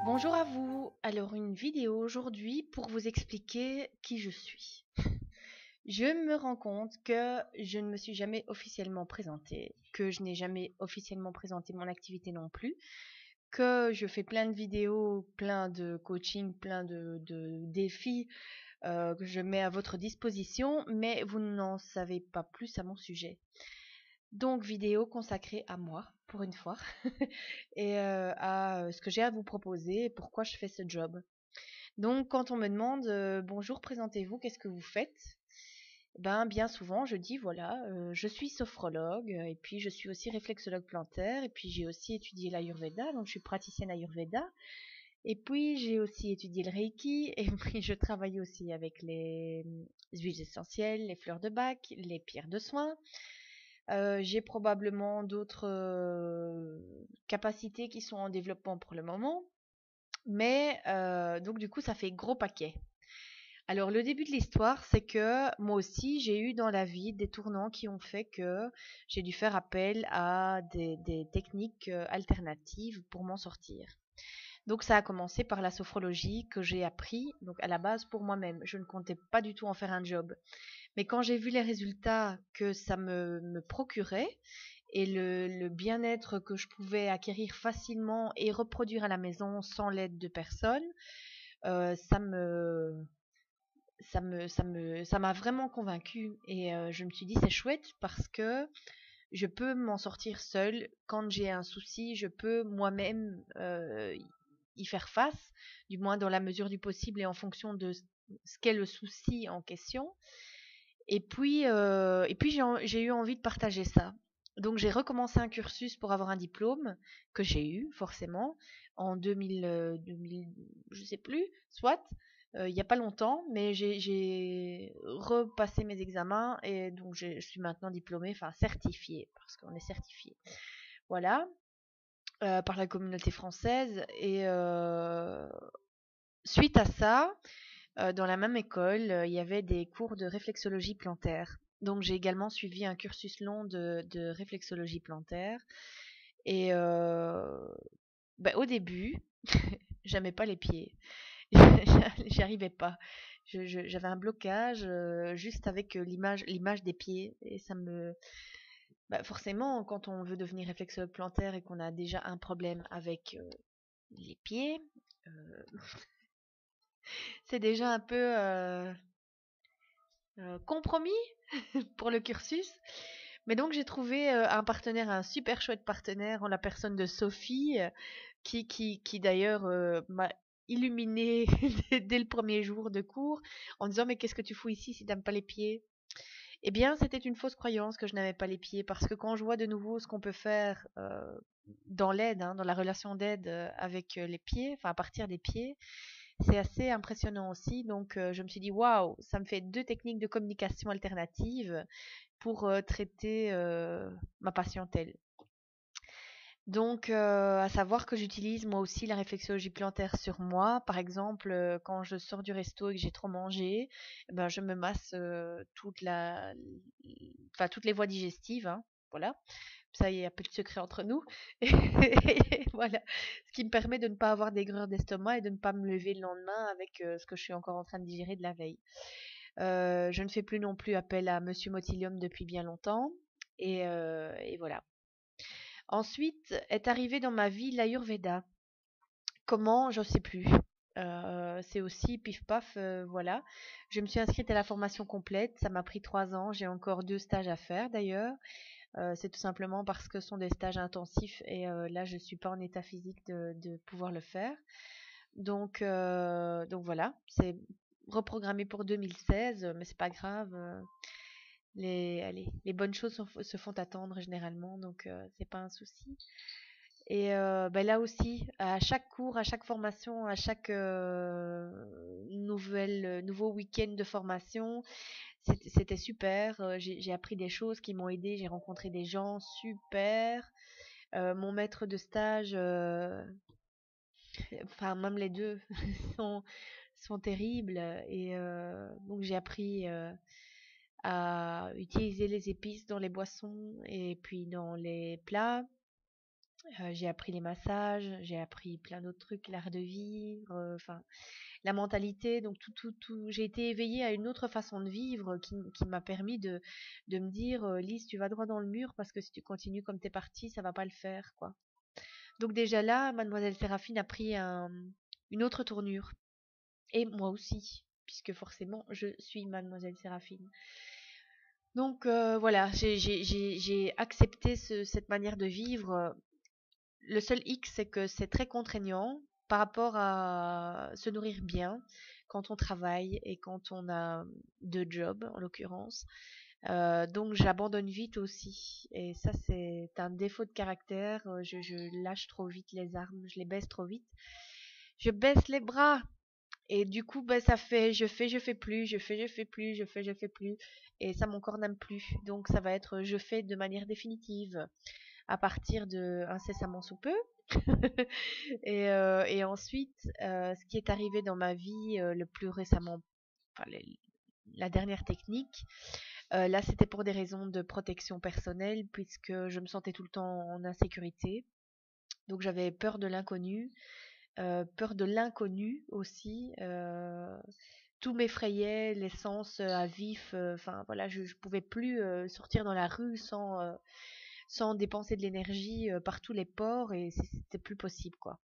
Bonjour à vous. Alors une vidéo aujourd'hui pour vous expliquer qui je suis. Je me rends compte que je ne me suis jamais officiellement présentée, que je n'ai jamais officiellement présenté mon activité non plus, que je fais plein de vidéos, plein de coaching, plein de défis que je mets à votre disposition, mais vous n'en savez pas plus à mon sujet. Donc vidéo consacrée à moi, pour une fois, et à ce que j'ai à vous proposer et pourquoi je fais ce job. Donc quand on me demande bonjour, présentez-vous, qu'est-ce que vous faites? Ben bien souvent je dis voilà, je suis sophrologue et puis je suis aussi réflexologue plantaire et puis j'ai aussi étudié l'Ayurveda, donc je suis praticienne Ayurveda. Et puis j'ai aussi étudié le Reiki et puis je travaille aussi avec les huiles essentielles, les fleurs de Bach, les pierres de soin. J'ai probablement d'autres capacités qui sont en développement pour le moment, mais donc du coup ça fait gros paquet. Alors le début de l'histoire, c'est que moi aussi j'ai eu dans la vie des tournants qui ont fait que j'ai dû faire appel à des techniques alternatives pour m'en sortir. Donc ça a commencé par la sophrologie que j'ai appris donc à la base pour moi-même. Je ne comptais pas du tout en faire un job. Mais quand j'ai vu les résultats que ça me procurait et le bien-être que je pouvais acquérir facilement et reproduire à la maison sans l'aide de personne, ça ça m'a vraiment convaincue. Et je me suis dit c'est chouette parce que je peux m'en sortir seule. Quand j'ai un souci, je peux moi-même y faire face, du moins dans la mesure du possible et en fonction de ce qu'est le souci en question. Et puis j'ai eu envie de partager ça. Donc j'ai recommencé un cursus pour avoir un diplôme que j'ai eu forcément en 2000, je sais plus, soit il n'y a pas longtemps, mais j'ai repassé mes examens et donc je suis maintenant diplômée, enfin certifiée, parce qu'on est certifié. Voilà, par la communauté française. Et suite à ça, dans la même école, il y avait des cours de réflexologie plantaire. Donc j'ai également suivi un cursus long de réflexologie plantaire. Et au début, j'aimais pas les pieds. J'y arrivais pas. J'avais un blocage juste avec l'image des pieds. Et ça me... forcément, quand on veut devenir réflexologue plantaire et qu'on a déjà un problème avec les pieds, euh, c'est déjà un peu compromis pour le cursus. Mais donc j'ai trouvé un partenaire, un super chouette partenaire en la personne de Sophie, qui d'ailleurs m'a illuminée dès le premier jour de cours en disant mais qu'est-ce que tu fous ici si t'aimes pas les pieds? Eh bien c'était une fausse croyance que je n'avais pas les pieds parce que quand je vois de nouveau ce qu'on peut faire dans l'aide, hein, dans la relation d'aide avec les pieds, enfin à partir des pieds, c'est assez impressionnant aussi. Donc je me suis dit waouh, ça me fait deux techniques de communication alternatives pour traiter ma patientèle. Donc, à savoir que j'utilise moi aussi la réflexologie plantaire sur moi. Par exemple, quand je sors du resto et que j'ai trop mangé, eh ben, je me masse enfin, toutes les voies digestives, hein, voilà. Ça, il y a peu de secret entre nous. Et voilà. Ce qui me permet de ne pas avoir d'aigreur d'estomac et de ne pas me lever le lendemain avec ce que je suis encore en train de digérer de la veille. Je ne fais plus non plus appel à Monsieur Motilium depuis bien longtemps. Et voilà. Ensuite est arrivé dans ma vie l'Ayurveda. Comment? Je ne sais plus. C'est aussi pif paf, voilà. Je me suis inscrite à la formation complète. Ça m'a pris 3 ans. J'ai encore 2 stages à faire d'ailleurs. C'est tout simplement parce que ce sont des stages intensifs et là je ne suis pas en état physique de pouvoir le faire. Donc voilà, c'est reprogrammé pour 2016, mais c'est pas grave. Les bonnes choses se font attendre généralement, donc c'est pas un souci. Et là aussi, à chaque cours, à chaque formation, à chaque nouveau week-end de formation, c'était super. J'ai appris des choses qui m'ont aidé. J'ai rencontré des gens super. Mon maître de stage, enfin même les deux, sont, sont terribles et donc j'ai appris à utiliser les épices dans les boissons et puis dans les plats. J'ai appris les massages, j'ai appris plein d'autres trucs, l'art de vivre, enfin la mentalité, donc tout. J'ai été éveillée à une autre façon de vivre qui m'a permis de me dire, Lise, tu vas droit dans le mur parce que si tu continues comme t'es partie, ça va pas le faire, quoi. Donc déjà là, Mademoiselle Séraphine a pris une autre tournure. Et moi aussi, puisque forcément, je suis Mademoiselle Séraphine. Donc voilà, j'ai accepté cette manière de vivre. Le seul hic, c'est que c'est très contraignant par rapport à se nourrir bien quand on travaille et quand on a deux jobs, en l'occurrence. Donc j'abandonne vite aussi. Et ça, c'est un défaut de caractère. Je lâche trop vite les armes, je les baisse trop vite. Je baisse les bras. Et du coup, bah, ça fait je fais plus, je fais plus, je fais plus. Et ça, mon corps n'aime plus. Donc ça va être je fais de manière définitive à partir de incessamment sous peu. Et ensuite, ce qui est arrivé dans ma vie le plus récemment, enfin, la dernière technique, là c'était pour des raisons de protection personnelle puisque je me sentais tout le temps en insécurité. Donc j'avais peur de l'inconnu aussi. Tout m'effrayait, l'essence à vif. Enfin voilà, je pouvais plus sortir dans la rue sans dépenser de l'énergie par tous les pores et c'était plus possible, quoi.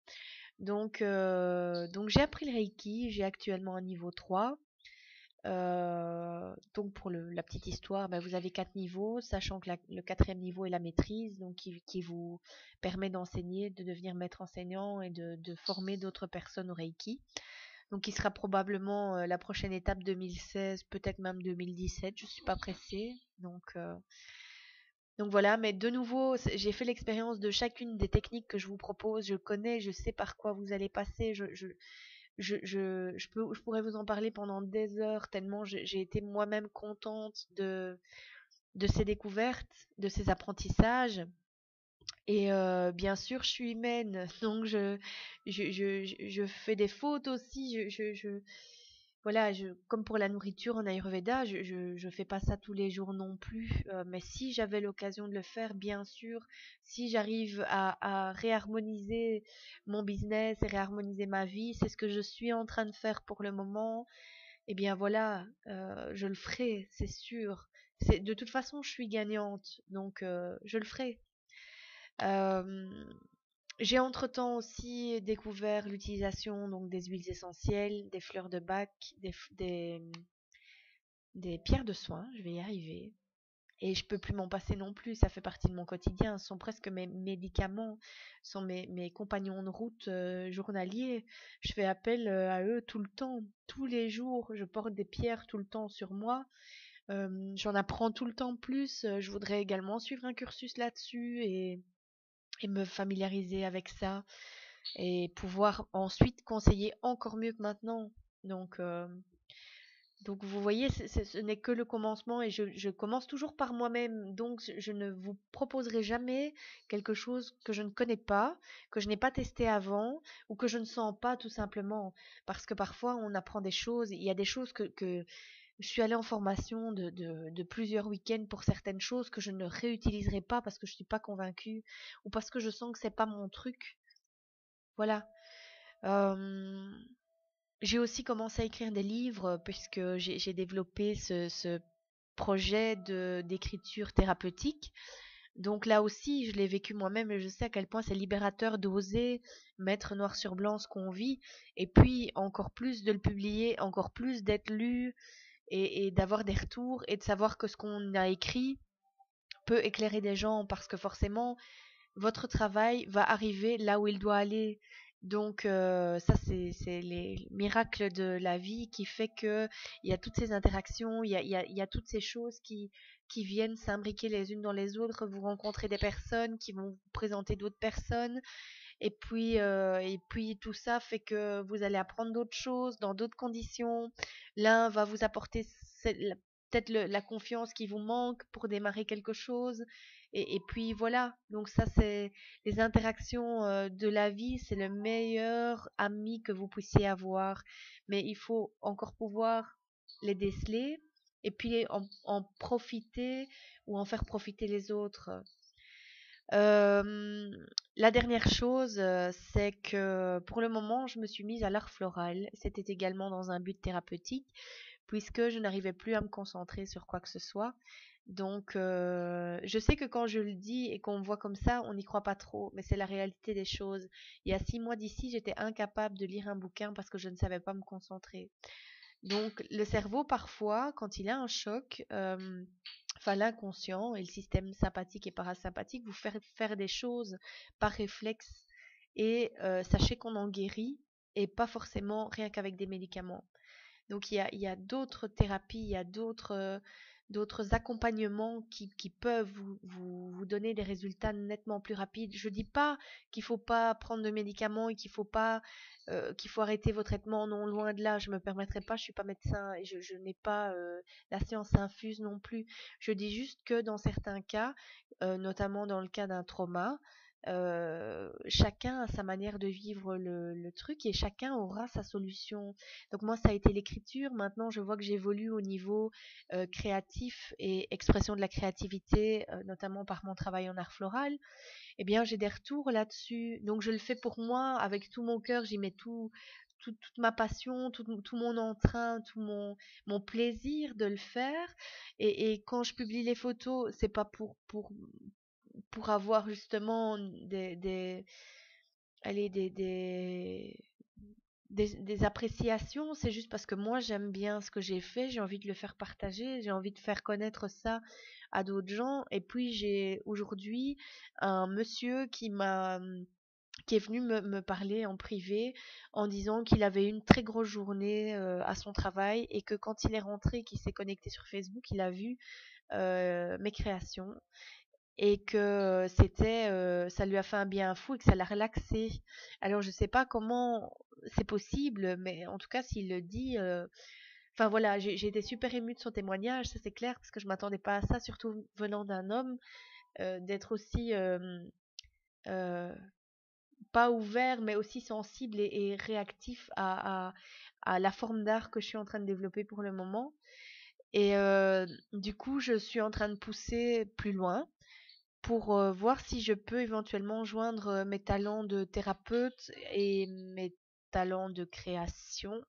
Donc j'ai appris le Reiki, j'ai actuellement un niveau 3. Donc pour la petite histoire, bah, vous avez 4 niveaux, sachant que le quatrième niveau est la maîtrise, donc qui vous permet d'enseigner, de devenir maître enseignant et de former d'autres personnes au Reiki. Donc qui sera probablement la prochaine étape 2016, peut-être même 2017, je suis pas pressée. Donc voilà, mais de nouveau, j'ai fait l'expérience de chacune des techniques que je vous propose. Je connais, je sais par quoi vous allez passer. Je pourrais vous en parler pendant des heures tellement j'ai été moi-même contente de ces découvertes, de ces apprentissages. Et bien sûr, je suis humaine, donc je fais des fautes aussi. Voilà, comme pour la nourriture en Ayurveda, je fais pas ça tous les jours non plus. Mais si j'avais l'occasion de le faire, bien sûr, si j'arrive à réharmoniser mon business et réharmoniser ma vie, c'est ce que je suis en train de faire pour le moment. Eh bien voilà, je le ferai, c'est sûr. De toute façon, je suis gagnante, donc je le ferai. Euh, j'ai entre-temps aussi découvert l'utilisation donc des huiles essentielles, des fleurs de bac, des pierres de soin, je vais y arriver. Et je peux plus m'en passer non plus, ça fait partie de mon quotidien, ce sont presque mes médicaments, ce sont mes compagnons de route journaliers. Je fais appel à eux tout le temps, tous les jours, je porte des pierres tout le temps sur moi. J'en apprends tout le temps plus, je voudrais également suivre un cursus là-dessus et me familiariser avec ça et pouvoir ensuite conseiller encore mieux que maintenant. Donc, euh, donc vous voyez, ce n'est que le commencement et je commence toujours par moi-même. Donc je ne vous proposerai jamais quelque chose que je ne connais pas, que je n'ai pas testé avant ou que je ne sens pas tout simplement. Parce que parfois on apprend des choses, il y a des choses que je suis allée en formation de plusieurs week-ends pour certaines choses que je ne réutiliserai pas parce que je ne suis pas convaincue ou parce que je sens que c'est pas mon truc. Voilà. Euh, j'ai aussi commencé à écrire des livres puisque j'ai développé ce projet d'écriture thérapeutique. Donc là aussi, je l'ai vécu moi-même et je sais à quel point c'est libérateur d'oser mettre noir sur blanc ce qu'on vit et puis encore plus de le publier, encore plus d'être lu et d'avoir des retours et de savoir que ce qu'on a écrit peut éclairer des gens parce que forcément, votre travail va arriver là où il doit aller. Donc ça, c'est les miracles de la vie qui fait que il y a toutes ces interactions, il y a toutes ces choses qui viennent s'imbriquer les unes dans les autres. Vous rencontrez des personnes qui vont vous présenter d'autres personnes. Et puis tout ça fait que vous allez apprendre d'autres choses dans d'autres conditions. L'un va vous apporter peut-être la confiance qui vous manque pour démarrer quelque chose Et puis voilà, donc ça c'est les interactions de la vie, c'est le meilleur ami que vous puissiez avoir. Mais il faut encore pouvoir les déceler et puis en profiter ou en faire profiter les autres. La dernière chose, c'est que pour le moment, je me suis mise à l'art floral. C'était également dans un but thérapeutique, puisque je n'arrivais plus à me concentrer sur quoi que ce soit. Donc, je sais que quand je le dis et qu'on me voit comme ça, on n'y croit pas trop, mais c'est la réalité des choses. Il y a 6 mois d'ici, j'étais incapable de lire un bouquin parce que je ne savais pas me concentrer. Donc, le cerveau, parfois, quand il a un choc, enfin l'inconscient et le système sympathique et parasympathique vous faire des choses par réflexe. Et sachez qu'on en guérit et pas forcément rien qu'avec des médicaments. Donc il y a d'autres thérapies, il y a d'autres accompagnements qui peuvent vous donner des résultats nettement plus rapides. Je ne dis pas qu'il ne faut pas prendre de médicaments et qu'il faut arrêter vos traitements, non, loin de là, je ne me permettrai pas, je ne suis pas médecin et je n'ai pas la science infuse non plus. Je dis juste que dans certains cas, notamment dans le cas d'un trauma, chacun a sa manière de vivre le truc et chacun aura sa solution. Donc moi, ça a été l'écriture. Maintenant, je vois que j'évolue au niveau créatif et expression de la créativité, notamment par mon travail en art floral. Eh bien, j'ai des retours là-dessus. Donc, je le fais pour moi avec tout mon cœur. J'y mets toute ma passion, tout mon entrain, mon plaisir de le faire. Et quand je publie les photos, c'est pas pour avoir justement allez, des appréciations, c'est juste parce que moi j'aime bien ce que j'ai fait, j'ai envie de le faire partager, j'ai envie de faire connaître ça à d'autres gens. Et puis j'ai aujourd'hui un monsieur qui est venu me parler en privé en disant qu'il avait eu une très grosse journée à son travail et que quand il est rentré, qu'il s'est connecté sur Facebook, il a vu mes créations et que ça lui a fait un bien fou et que ça l'a relaxé. Alors je sais pas comment c'est possible, mais en tout cas s'il le dit, enfin voilà, j'ai été super émue de son témoignage, ça c'est clair, parce que je m'attendais pas à ça, surtout venant d'un homme, d'être aussi euh, pas ouvert, mais aussi sensible et réactif à la forme d'art que je suis en train de développer pour le moment. Et du coup, je suis en train de pousser plus loin pour voir si je peux éventuellement joindre mes talents de thérapeute et mes talents de création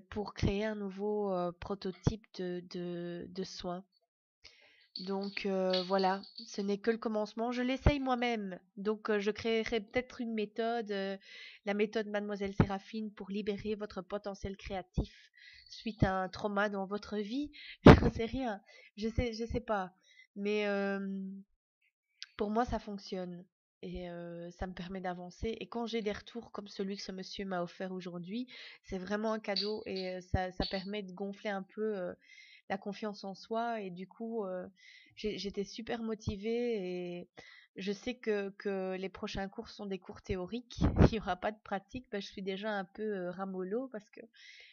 pour créer un nouveau prototype de soins. Donc voilà, ce n'est que le commencement. Je l'essaye moi-même. Donc je créerai peut-être une méthode, la méthode Mademoiselle Séraphine pour libérer votre potentiel créatif suite à un trauma dans votre vie. Je ne sais rien. Je sais pas. Mais pour moi, ça fonctionne et ça me permet d'avancer. Et quand j'ai des retours comme celui que ce monsieur m'a offert aujourd'hui, c'est vraiment un cadeau et ça permet de gonfler un peu la confiance en soi. Et du coup, j'étais super motivée et je sais que les prochains cours sont des cours théoriques. Il n'y aura pas de pratique. Je suis déjà un peu ramollo parce que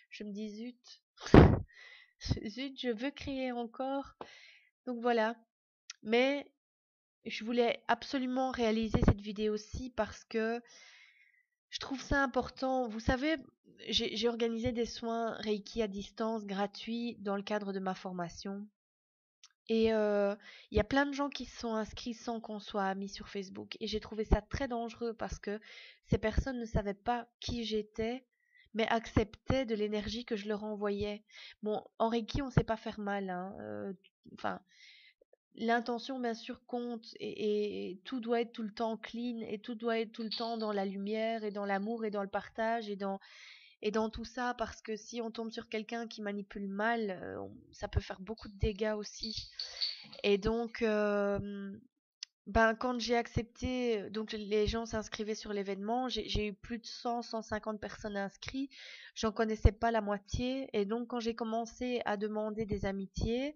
je me dis zut, zut, je veux créer encore. Donc voilà. Mais je voulais absolument réaliser cette vidéo-ci parce que je trouve ça important. Vous savez, j'ai organisé des soins Reiki à distance gratuits dans le cadre de ma formation. Et il y a plein de gens qui se sont inscrits sans qu'on soit amis sur Facebook. Et j'ai trouvé ça très dangereux parce que ces personnes ne savaient pas qui j'étais, mais acceptaient de l'énergie que je leur envoyais. Bon, en Reiki, on ne sait pas faire mal, hein. Enfin, l'intention, bien sûr, compte et tout doit être tout le temps clean et tout doit être tout le temps dans la lumière et dans l'amour et dans le partage et dans tout ça parce que si on tombe sur quelqu'un qui manipule mal, ça peut faire beaucoup de dégâts aussi. Et donc, ben, quand j'ai accepté, donc les gens s'inscrivaient sur l'événement, j'ai eu plus de 150 personnes inscrites, j'en connaissais pas la moitié, et donc quand j'ai commencé à demander des amitiés,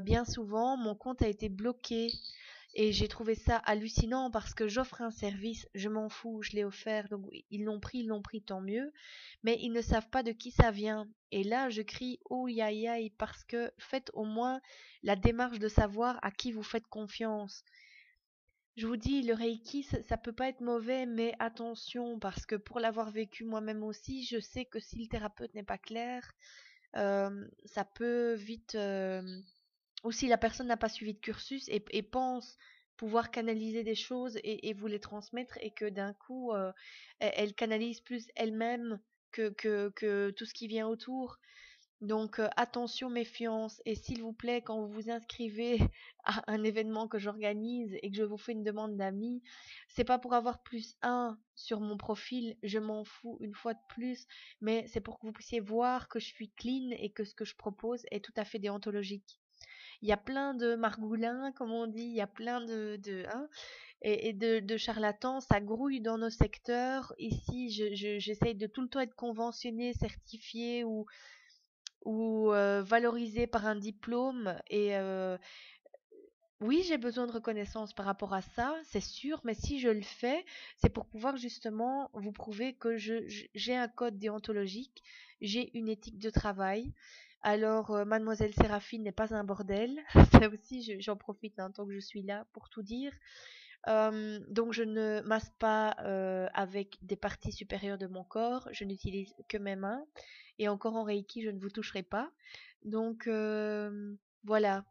bien souvent mon compte a été bloqué Et j'ai trouvé ça hallucinant parce que j'offre un service, je m'en fous, je l'ai offert, donc oui, ils l'ont pris, tant mieux, mais ils ne savent pas de qui ça vient. Et là, je crie oh aïe aïe parce que faites au moins la démarche de savoir à qui vous faites confiance. Je vous dis, le Reiki, ça peut pas être mauvais, mais attention, parce que pour l'avoir vécu moi-même aussi, je sais que si le thérapeute n'est pas clair, ça peut vite, ou si la personne n'a pas suivi de cursus et pense pouvoir canaliser des choses et vous les transmettre et que d'un coup, elle canalise plus elle-même que tout ce qui vient autour. Donc attention, méfiance et s'il vous plaît, quand vous vous inscrivez à un événement que j'organise et que je vous fais une demande d'amis, c'est pas pour avoir plus un sur mon profil, je m'en fous une fois de plus, mais c'est pour que vous puissiez voir que je suis clean et que ce que je propose est tout à fait déontologique. Il y a plein de margoulins, comme on dit, il y a plein de charlatans, ça grouille dans nos secteurs. Ici, j'essaye de tout le temps être conventionnée, certifiée ou valorisée par un diplôme. Et oui, j'ai besoin de reconnaissance par rapport à ça, c'est sûr, mais si je le fais, c'est pour pouvoir justement vous prouver que j'ai un code déontologique, j'ai une éthique de travail. Alors, Mademoiselle Séraphine n'est pas un bordel. Ça aussi, j'en profite hein, tant que je suis là pour tout dire. Donc, je ne masse pas avec des parties supérieures de mon corps. Je n'utilise que mes mains. Et encore en Reiki, je ne vous toucherai pas. Donc, voilà.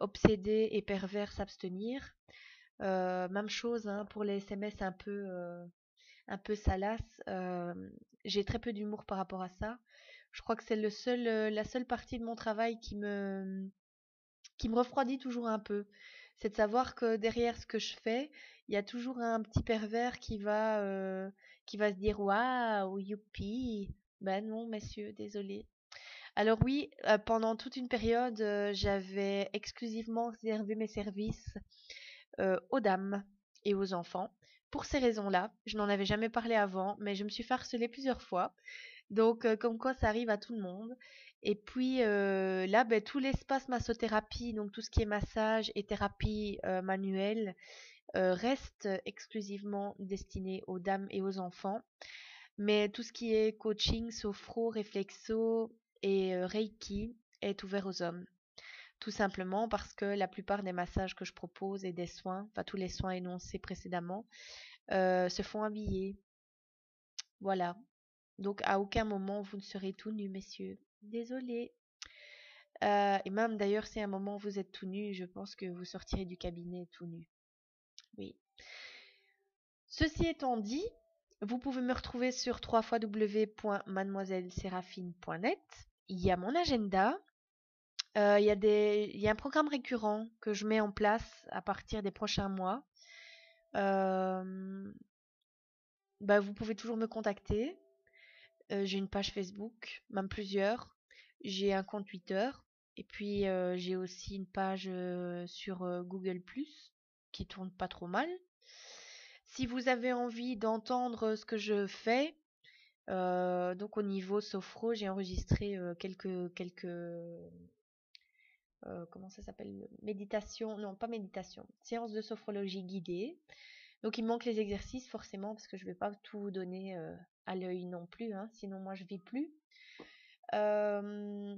Obsédé et pervers s'abstenir. Même chose hein, pour les SMS un peu salaces. J'ai très peu d'humour par rapport à ça. Je crois que c'est la seule partie de mon travail qui me refroidit toujours un peu. C'est de savoir que derrière ce que je fais, il y a toujours un petit pervers qui va se dire waouh, youpi. Ben non, messieurs, désolé. Alors oui, pendant toute une période, j'avais exclusivement réservé mes services aux dames et aux enfants. Pour ces raisons-là, je n'en avais jamais parlé avant, mais je me suis fait harceler plusieurs fois. Donc, comme quoi ça arrive à tout le monde. Et puis là, ben, tout l'espace massothérapie, donc tout ce qui est massage et thérapie manuelle, reste exclusivement destiné aux dames et aux enfants. Mais tout ce qui est coaching, sophro, réflexo et reiki est ouvert aux hommes. Tout simplement parce que la plupart des massages que je propose et des soins, enfin tous les soins énoncés précédemment, se font habiller. Voilà. Donc à aucun moment vous ne serez tout nu, messieurs. Désolée. Et même d'ailleurs, si à un moment vous êtes tout nu, je pense que vous sortirez du cabinet tout nu. Oui. Ceci étant dit, vous pouvez me retrouver sur www.mademoiselleseraphine.net. Il y a mon agenda. Il y a un programme récurrent que je mets en place à partir des prochains mois. Euh, Bah, vous pouvez toujours me contacter. J'ai une page Facebook, même plusieurs. J'ai un compte Twitter. Et puis j'ai aussi une page sur Google +, qui tourne pas trop mal. Si vous avez envie d'entendre ce que je fais, donc au niveau sophro, j'ai enregistré comment ça s'appelle? Méditation, non pas méditation, séance de sophrologie guidée. Donc il me manque les exercices forcément parce que je vais pas tout vous donner à l'œil non plus, hein, sinon moi je vis plus. Euh,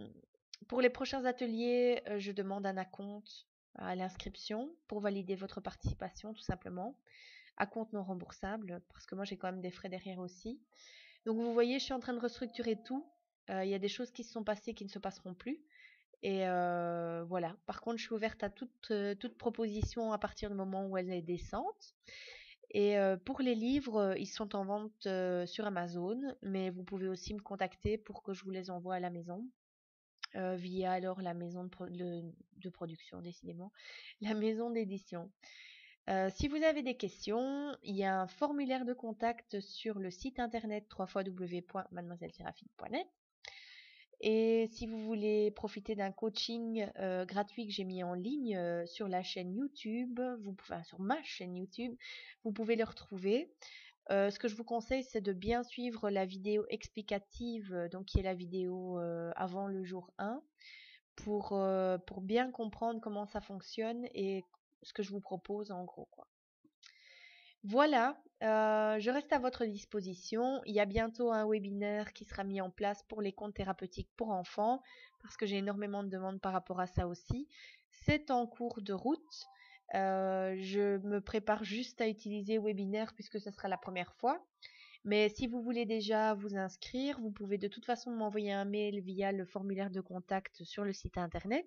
pour les prochains ateliers, je demande un acompte à l'inscription pour valider votre participation tout simplement. Acompte non remboursable parce que moi j'ai quand même des frais derrière aussi. Donc vous voyez, je suis en train de restructurer tout. Il y a des choses qui se sont passées qui ne se passeront plus. Et voilà. Par contre, je suis ouverte à toute proposition à partir du moment où elle est décente. Et pour les livres, ils sont en vente sur Amazon, mais vous pouvez aussi me contacter pour que je vous les envoie à la maison, via alors la maison de production, décidément, la maison d'édition. Si vous avez des questions, il y a un formulaire de contact sur le site internet www.mademoiselleseraphine.net. Et si vous voulez profiter d'un coaching gratuit que j'ai mis en ligne sur la chaîne YouTube, enfin, sur ma chaîne YouTube, vous pouvez le retrouver. Ce que je vous conseille, c'est de bien suivre la vidéo explicative, donc qui est la vidéo avant le jour 1, pour bien comprendre comment ça fonctionne et ce que je vous propose en gros, quoi. Voilà, je reste à votre disposition. Il y a bientôt un webinaire qui sera mis en place pour les comptes thérapeutiques pour enfants, parce que j'ai énormément de demandes par rapport à ça aussi. C'est en cours de route. Je me prépare juste à utiliser webinaire puisque ce sera la première fois. Mais si vous voulez déjà vous inscrire, vous pouvez de toute façon m'envoyer un mail via le formulaire de contact sur le site internet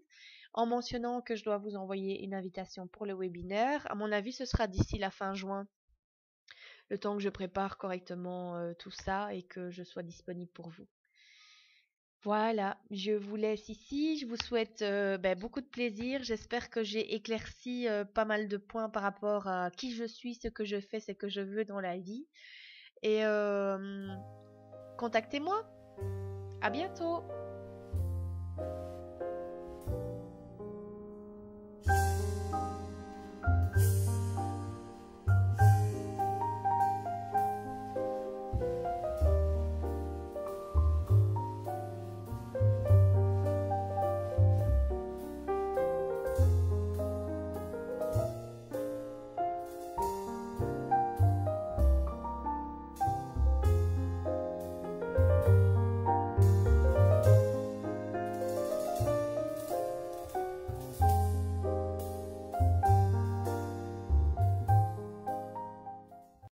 en mentionnant que je dois vous envoyer une invitation pour le webinaire. À mon avis, ce sera d'ici la fin juin, le temps que je prépare correctement tout ça et que je sois disponible pour vous. Voilà, je vous laisse ici. Je vous souhaite beaucoup de plaisir. J'espère que j'ai éclairci pas mal de points par rapport à qui je suis, ce que je fais, ce que je veux dans la vie. Et contactez-moi. À bientôt.